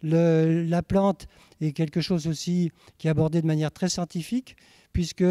La plante est quelque chose aussi qui est abordé de manière très scientifique, puisque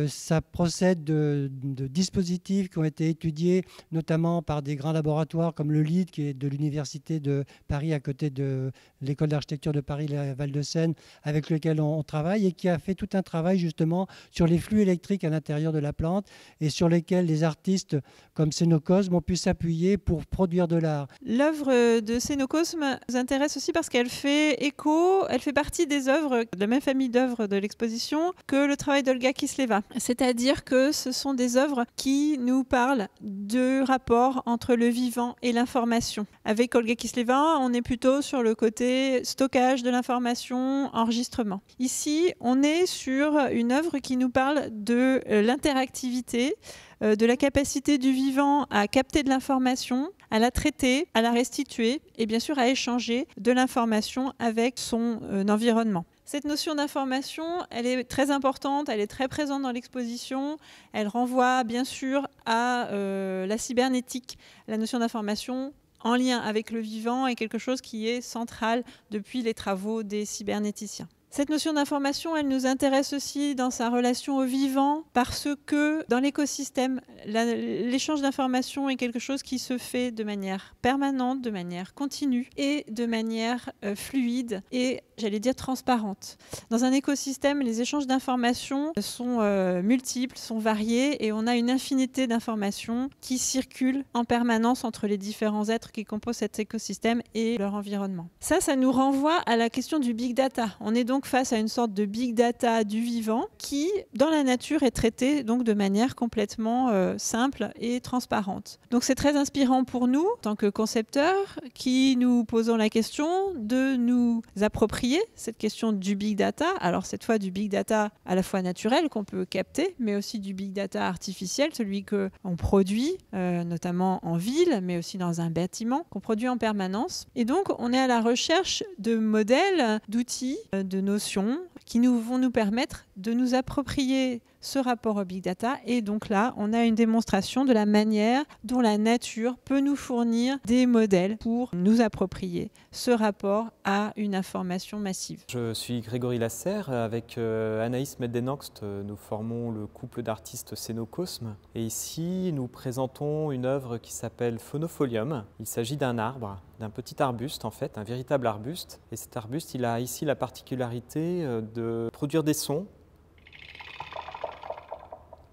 ça procède de dispositifs qui ont été étudiés notamment par des grands laboratoires comme le LID, qui est de l'Université de Paris à côté de l'École d'architecture de Paris, la Val-de-Seine, avec lequel on travaille et qui a fait tout un travail justement sur les flux électriques à l'intérieur de la plante et sur lesquels les artistes comme Cénocosme ont pu s'appuyer pour produire de l'art. L'œuvre de Cénocosme nous intéresse aussi parce qu'elle fait écho, elle fait partie des œuvres de la même famille d'œuvres de l'exposition que le travail d'Olga Kisleva. C'est-à-dire que ce sont des œuvres qui nous parlent du rapport entre le vivant et l'information. Avec Olga Kisleva, on est plutôt sur le côté stockage de l'information, enregistrement. Ici, on est sur une œuvre qui nous parle de l'interactivité, de la capacité du vivant à capter de l'information, à la traiter, à la restituer et bien sûr à échanger de l'information avec son environnement. Cette notion d'information, elle est très importante, elle est très présente dans l'exposition. Elle renvoie bien sûr à la cybernétique. La notion d'information en lien avec le vivant est quelque chose qui est central depuis les travaux des cybernéticiens. Cette notion d'information, elle nous intéresse aussi dans sa relation au vivant parce que dans l'écosystème, l'échange d'informations est quelque chose qui se fait de manière permanente, de manière continue et de manière fluide et, j'allais dire, transparente. Dans un écosystème, les échanges d'informations sont multiples, sont variés et on a une infinité d'informations qui circulent en permanence entre les différents êtres qui composent cet écosystème et leur environnement. Ça nous renvoie à la question du big data. On est donc face à une sorte de big data du vivant qui, dans la nature, est traité donc de manière complètement simple et transparente. Donc c'est très inspirant pour nous, en tant que concepteurs, qui nous posons la question de nous approprier cette question du big data. Alors cette fois du big data à la fois naturel qu'on peut capter, mais aussi du big data artificiel, celui qu'on produit, notamment en ville, mais aussi dans un bâtiment, qu'on produit en permanence. Et donc on est à la recherche de modèles, d'outils, de notions qui vont nous permettre de nous approprier ce rapport au big data. Et donc là, on a une démonstration de la manière dont la nature peut nous fournir des modèles pour nous approprier ce rapport à une information massive. Je suis Grégory Lasserre. Avec Anaïs Meddenokst, nous formons le couple d'artistes Cénocosme. Et ici, nous présentons une œuvre qui s'appelle Phonofolium. Il s'agit d'un arbre, d'un petit arbuste en fait, un véritable arbuste. Et cet arbuste, il a ici la particularité de produire des sons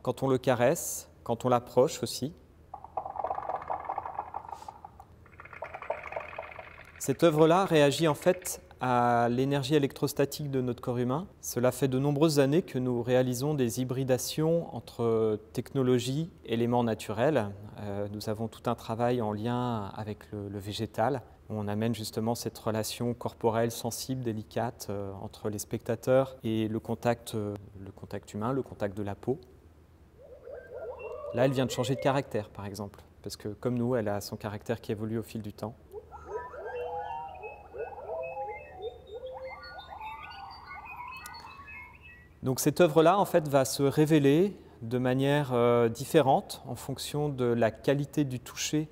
quand on le caresse, quand on l'approche aussi. Cette œuvre-là réagit en fait à l'énergie électrostatique de notre corps humain. Cela fait de nombreuses années que nous réalisons des hybridations entre technologie et éléments naturels. Nous avons tout un travail en lien avec le végétal. On amène justement cette relation corporelle, sensible, délicate entre les spectateurs et le contact humain, le contact de la peau. Là, elle vient de changer de caractère, par exemple, parce que comme nous, elle a son caractère qui évolue au fil du temps. Donc cette œuvre-là, en fait, va se révéler de manière différente en fonction de la qualité du toucher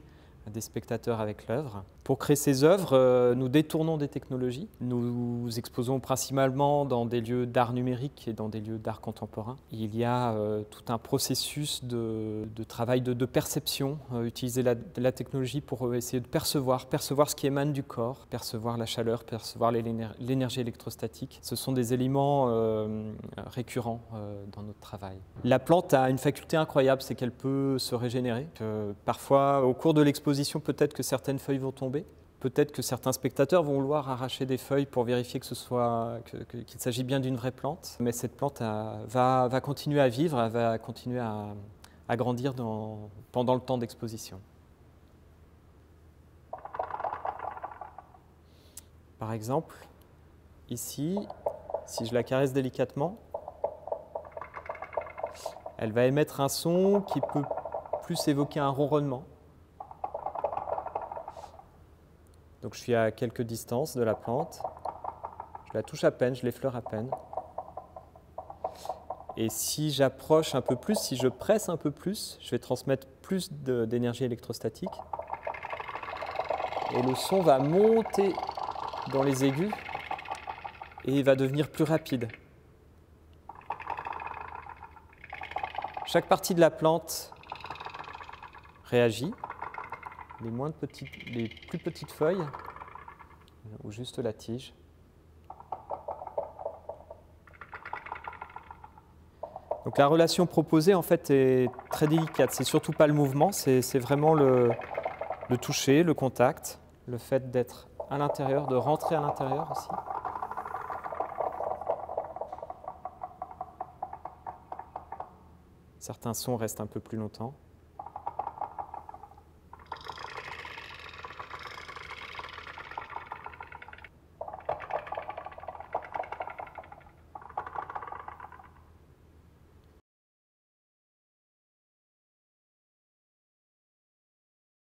des spectateurs avec l'œuvre. Pour créer ces œuvres, nous détournons des technologies. Nous exposons principalement dans des lieux d'art numérique et dans des lieux d'art contemporain. Il y a tout un processus de travail de perception, utiliser la technologie pour essayer de percevoir ce qui émane du corps, percevoir la chaleur, percevoir l'énergie électrostatique. Ce sont des éléments récurrents dans notre travail. La plante a une faculté incroyable, c'est qu'elle peut se régénérer. Parfois, au cours de l'exposition, peut-être que certaines feuilles vont tomber. Peut-être que certains spectateurs vont vouloir arracher des feuilles pour vérifier qu'il s'agit bien d'une vraie plante. Mais cette plante va continuer à vivre, elle va continuer à grandir pendant le temps d'exposition. Par exemple, ici, si je la caresse délicatement, elle va émettre un son qui peut plus évoquer un ronronnement. Donc je suis à quelques distances de la plante, je la touche à peine, je l'effleure à peine. Et si j'approche un peu plus, si je presse un peu plus, je vais transmettre plus d'énergie électrostatique. Et le son va monter dans les aigus et il va devenir plus rapide. Chaque partie de la plante réagit. Les plus petites feuilles ou juste la tige. Donc la relation proposée en fait est très délicate. C'est surtout pas le mouvement, c'est vraiment le toucher, le contact, le fait d'être à l'intérieur, de rentrer à l'intérieur aussi. Certains sons restent un peu plus longtemps.